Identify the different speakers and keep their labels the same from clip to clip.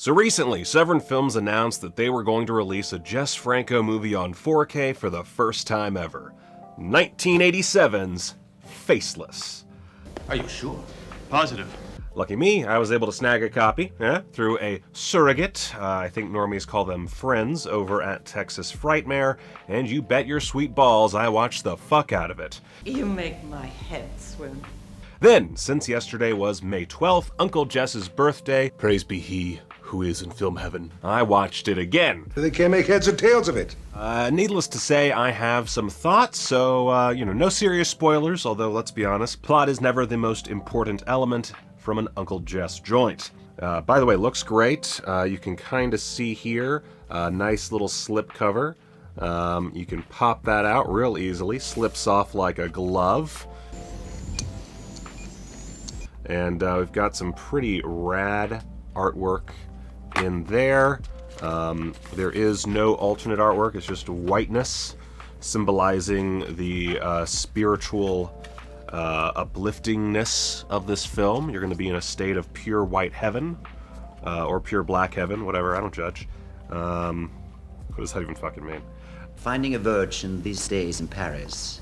Speaker 1: So recently, Severin Films announced that they were going to release a Jess Franco movie on 4K for the first time ever. 1987's Faceless.
Speaker 2: Are you sure? Positive.
Speaker 1: Lucky me, I was able to snag a copy through a surrogate. I think normies call them friends over at Texas Frightmare, and you bet your sweet balls I watched the fuck out of it.
Speaker 3: You make my head swim.
Speaker 1: Then, since yesterday was May 12th, Uncle Jess's birthday, praise be he who is in film heaven, I watched it again.
Speaker 4: They can't make heads or tails of it.
Speaker 1: Needless to say, I have some thoughts, so, no serious spoilers, although let's be honest, plot is never the most important element from an Uncle Jess joint. By the way, looks great. You can kind of see here a nice little slip cover. You can pop that out real easily, slips off like a glove. And we've got some pretty rad artwork in there. There is no alternate artwork, it's just whiteness, symbolizing the spiritual upliftingness of this film. You're going to be in a state of pure white heaven, or pure black heaven, whatever, I don't judge. What does that even fucking mean?
Speaker 5: Finding a virgin these days in Paris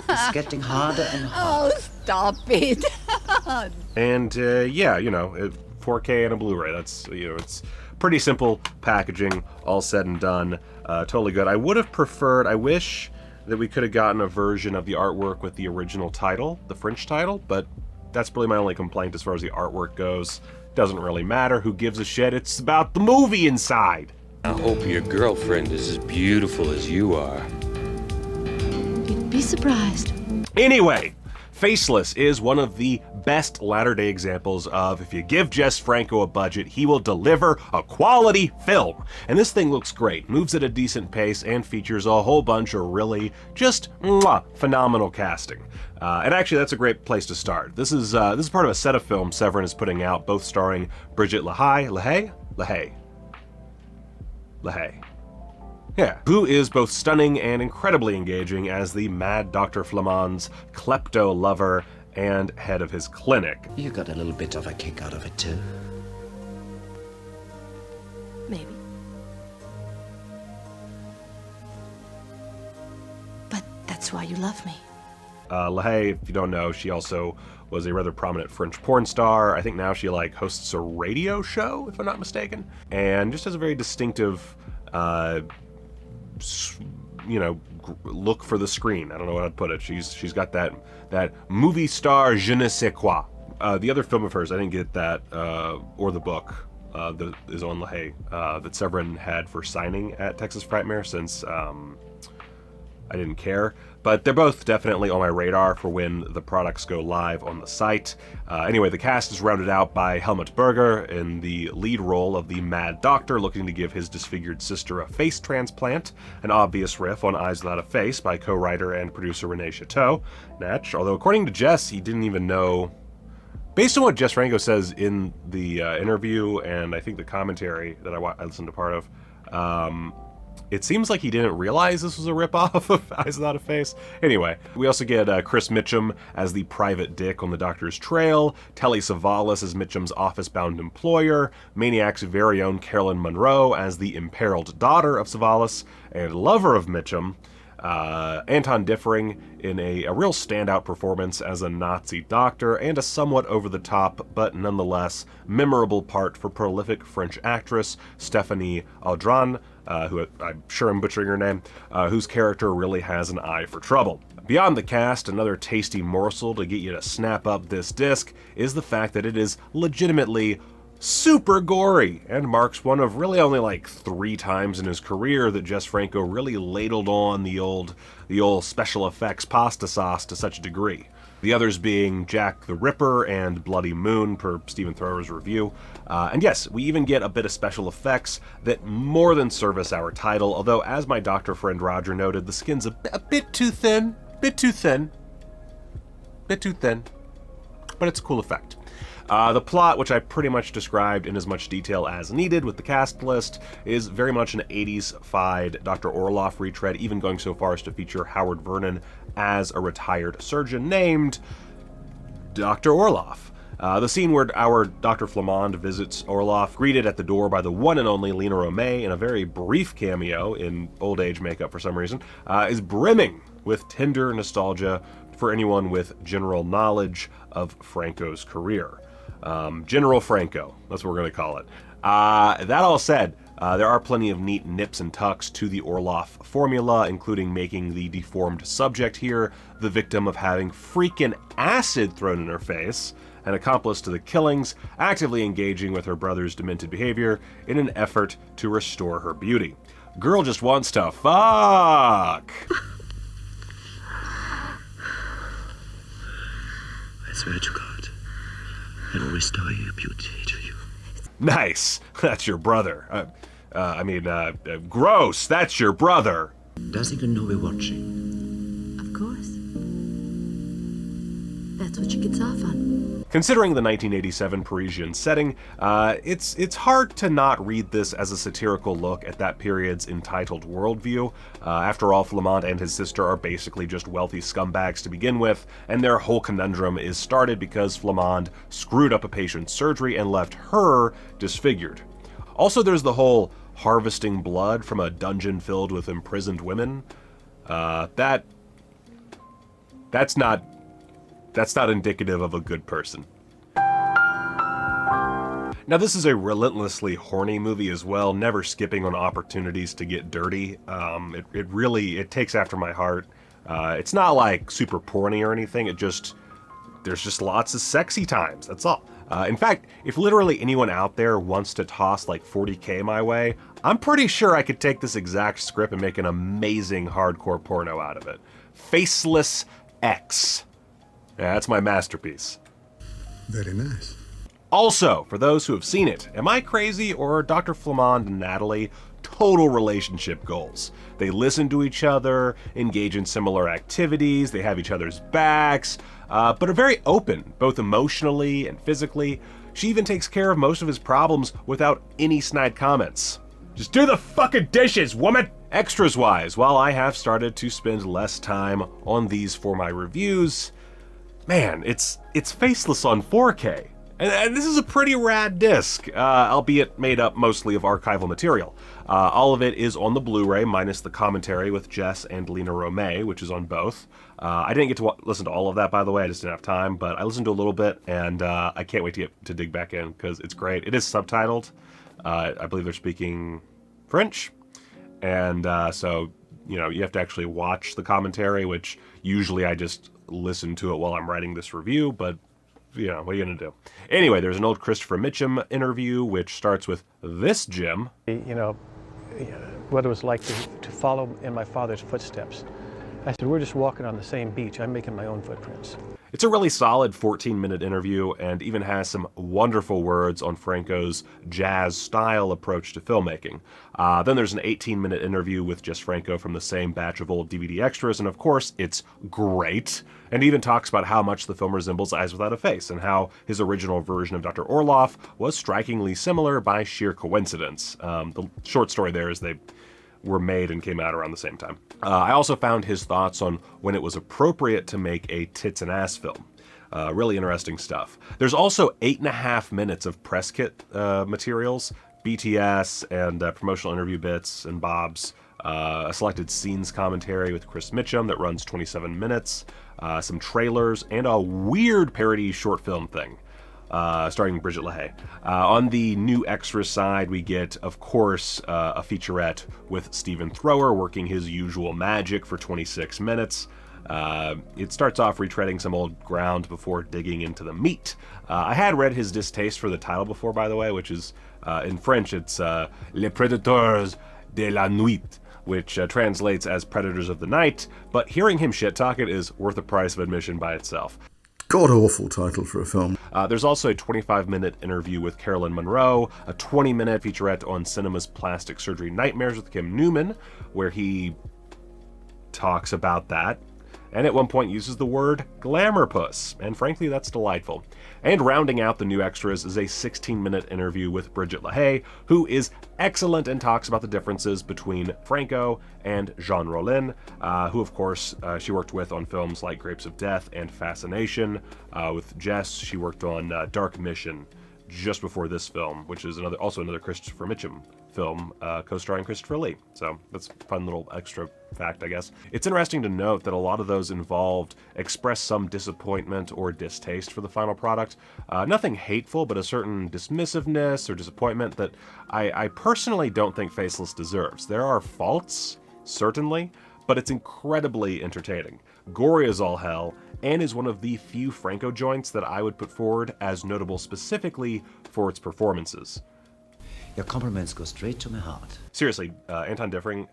Speaker 5: is getting harder and harder.
Speaker 6: Oh, stop it.
Speaker 1: And 4K and a Blu-ray. That's, it's pretty simple packaging, all said and done. Totally good. I would have preferred, I wish that we could have gotten a version of the artwork with the original title, the French title, but that's really my only complaint as far as the artwork goes. Doesn't really matter. Who gives a shit? It's about the movie inside.
Speaker 7: I hope your girlfriend is as beautiful as you are.
Speaker 6: You'd be surprised.
Speaker 1: Anyway, Faceless is one of the best latter-day examples of if you give Jess Franco a budget, he will deliver a quality film. And this thing looks great, moves at a decent pace, and features a whole bunch of really just phenomenal casting. And actually, that's a great place to start. This is part of a set of films Severin is putting out, both starring Bridget LaHaye, who is both stunning and incredibly engaging as the mad Dr. Flamand's klepto lover and head of his clinic.
Speaker 5: You got a little bit of a kick out of it too.
Speaker 6: Maybe. But that's why you love me.
Speaker 1: LaHaye, if you don't know, she also was a rather prominent French porn star. I think now she hosts a radio show, if I'm not mistaken, and just has a very distinctive look for the screen. I don't know how to put it. She's got that movie star je ne sais quoi. The other film of hers, I didn't get that, or the book that is on LaHaye, that Severin had for signing at Texas Frightmare, since I didn't care. But they're both definitely on my radar for when the products go live on the site. Anyway, the cast is rounded out by Helmut Berger in the lead role of the Mad Doctor looking to give his disfigured sister a face transplant, an obvious riff on Eyes Without a Face by co-writer and producer Renee Chateau. Natch, although according to Jess, he didn't even know, based on what Jess Franco says in the interview and I think the commentary that I listened to part of, it seems like he didn't realize this was a ripoff of Eyes Without a Face. Anyway, we also get Chris Mitchum as the private dick on the Doctor's trail, Telly Savalas as Mitchum's office-bound employer, Maniac's very own Carolyn Monroe as the imperiled daughter of Savalas and lover of Mitchum, Anton Differing in a real standout performance as a Nazi doctor, and a somewhat over-the-top, but nonetheless memorable part for prolific French actress Stéphanie Audran, who I'm sure I'm butchering her name, whose character really has an eye for trouble. Beyond the cast, another tasty morsel to get you to snap up this disc is the fact that it is legitimately super gory, and marks one of really only 3 times in his career that Jess Franco really ladled on the old special effects pasta sauce to such a degree. The others being Jack the Ripper and Bloody Moon, per Stephen Thrower's review. And yes, we even get a bit of special effects that more than service our title, although as my doctor friend Roger noted, the skin's a bit too thin, but it's a cool effect. The plot, which I pretty much described in as much detail as needed with the cast list, is very much an 80s-fied Dr. Orloff retread, even going so far as to feature Howard Vernon as a retired surgeon named Dr. Orloff. The scene where our Dr. Flamande visits Orloff, greeted at the door by the one and only Lena Romay in a very brief cameo in old age makeup for some reason, is brimming with tender nostalgia for anyone with general knowledge of Franco's career. General Franco, that's what we're going to call it. That all said, there are plenty of neat nips and tucks to the Orloff formula, including making the deformed subject here the victim of having freaking acid thrown in her face, an accomplice to the killings, actively engaging with her brother's demented behavior in an effort to restore her beauty. Girl just wants to fuck!
Speaker 4: I swear to God, I will restore your beauty to you.
Speaker 1: Nice! That's your brother. Gross! That's your brother!
Speaker 5: Does he know we're watching?
Speaker 6: Of course. That's what she gets off on.
Speaker 1: Considering the 1987 Parisian setting, it's hard to not read this as a satirical look at that period's entitled worldview. After all, Flamande and his sister are basically just wealthy scumbags to begin with, and their whole conundrum is started because Flamande screwed up a patient's surgery and left her disfigured. Also, there's the whole harvesting blood from a dungeon filled with imprisoned women. That's not indicative of a good person. Now, this is a relentlessly horny movie as well, never skipping on opportunities to get dirty. It takes after my heart. It's not like super porny or anything, there's just lots of sexy times, that's all. In fact, if literally anyone out there wants to toss like $40K my way, I'm pretty sure I could take this exact script and make an amazing hardcore porno out of it. Faceless X. Yeah, that's my masterpiece.
Speaker 8: Very nice.
Speaker 1: Also, for those who have seen it, am I crazy or are Dr. Flamande and Natalie total relationship goals? They listen to each other, engage in similar activities, they have each other's backs, but are very open, both emotionally and physically. She even takes care of most of his problems without any snide comments. Just do the fucking dishes, woman! Extras-wise, while I have started to spend less time on these for my reviews, man, it's Faceless on 4K. And this is a pretty rad disc, albeit made up mostly of archival material. All of it is on the Blu-ray, minus the commentary with Jess and Lena Romay, which is on both. I didn't get to listen to all of that, by the way, I just didn't have time, but I listened to a little bit, and I can't wait to dig back in, because it's great. It is subtitled. I believe they're speaking French, and so, you have to actually watch the commentary, which usually I just listen to it while I'm writing this review, but what are you going to do? Anyway, there's an old Christopher Mitchum interview, which starts with this Jim.
Speaker 9: What it was like to follow in my father's footsteps. I said, we're just walking on the same beach. I'm making my own footprints.
Speaker 1: It's a really solid 14-minute interview and even has some wonderful words on Franco's jazz-style approach to filmmaking. Then there's an 18-minute interview with just Franco from the same batch of old DVD extras, and of course, it's great, and even talks about how much the film resembles Eyes Without a Face, and how his original version of Dr. Orloff was strikingly similar by sheer coincidence. The short story there is they were made and came out around the same time. I also found his thoughts on when it was appropriate to make a tits and ass film. Really interesting stuff. There's also 8.5 minutes of press kit materials, BTS and promotional interview bits and bobs, a selected scenes commentary with Chris Mitchum that runs 27 minutes, some trailers, and a weird parody short film thing. Starring Bridget LaHaye. On the new extras side, we get, of course, a featurette with Stephen Thrower working his usual magic for 26 minutes. It starts off retreading some old ground before digging into the meat. I had read his distaste for the title before, by the way, which is, in French, it's Les Prédateurs de la Nuit, which translates as Predators of the Night, but hearing him shit-talk it is worth the price of admission by itself.
Speaker 8: God-awful title for a film.
Speaker 1: There's also a 25-minute interview with Carolyn Monroe, a 20-minute featurette on cinema's plastic surgery nightmares with Kim Newman, where he talks about that. and at one point uses the word glamour puss, and frankly that's delightful. And rounding out the new extras is a 16-minute interview with Bridget LaHaye, who is excellent and talks about the differences between Franco and Jean Rollin, who of course she worked with on films like Grapes of Death and Fascination. With Jess, she worked on Dark Mission just before this film, which is also another Christopher Mitchum film, co-starring Christopher Lee. So that's a fun little extra fact, I guess. It's interesting to note that a lot of those involved express some disappointment or distaste for the final product. Nothing hateful, but a certain dismissiveness or disappointment that I personally don't think Faceless deserves. There are faults, certainly, but it's incredibly entertaining. Gory as all hell, and is one of the few Franco joints that I would put forward as notable specifically for its performances.
Speaker 5: Your compliments go straight to my heart.
Speaker 1: Seriously, Anton Diffring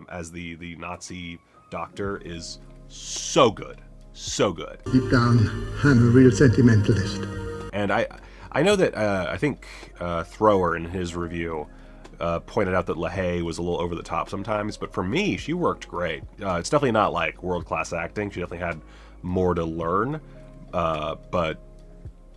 Speaker 1: as the Nazi doctor is so good. So good.
Speaker 8: Deep down, I'm a real sentimentalist.
Speaker 1: And I know that I think Thrower in his review pointed out that LaHaye was a little over the top sometimes, but for me, she worked great. It's definitely not like world-class acting. She definitely had more to learn, but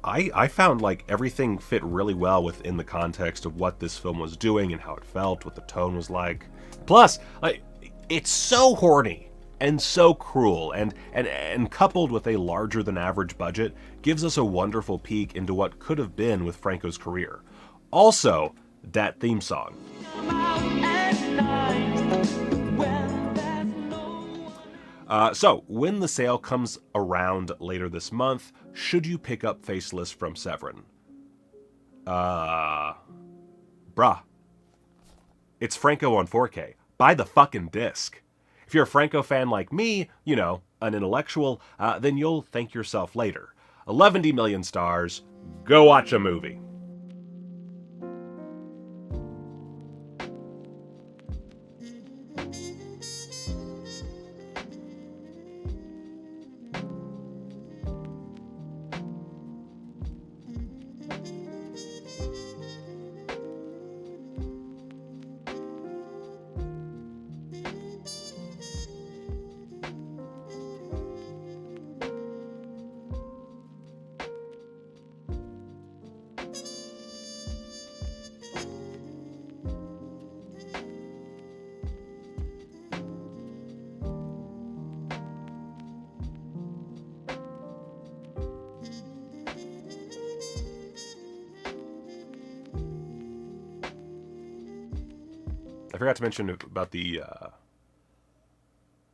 Speaker 1: I found like everything fit really well within the context of what this film was doing and how it felt, what the tone was like. Plus, like, it's so horny and so cruel, and coupled with a larger than average budget, gives us a wonderful peek into what could have been with Franco's career. Also, that theme song. So, when the sale comes around later this month, should you pick up Faceless from Severin? Bruh. It's Franco on 4K. Buy the fucking disc. If you're a Franco fan like me, you know, an intellectual, then you'll thank yourself later. 11 million stars. Go watch a movie. I forgot to mention about the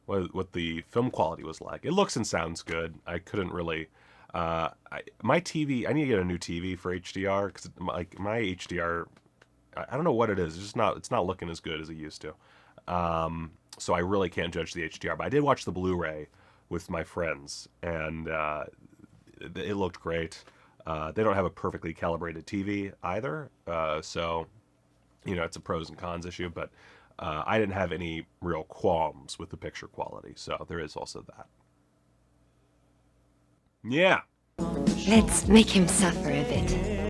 Speaker 1: what the film quality was like. It looks and sounds good. I couldn't really. My TV. I need to get a new TV for HDR because my HDR. I don't know what it is. It's just not. It's not looking as good as it used to. So I really can't judge the HDR. But I did watch the Blu-ray with my friends, and it looked great. They don't have a perfectly calibrated TV either, so. You know, it's a pros and cons issue, but I didn't have any real qualms with the picture quality, so there is also that. Yeah.
Speaker 6: Let's make him suffer a bit.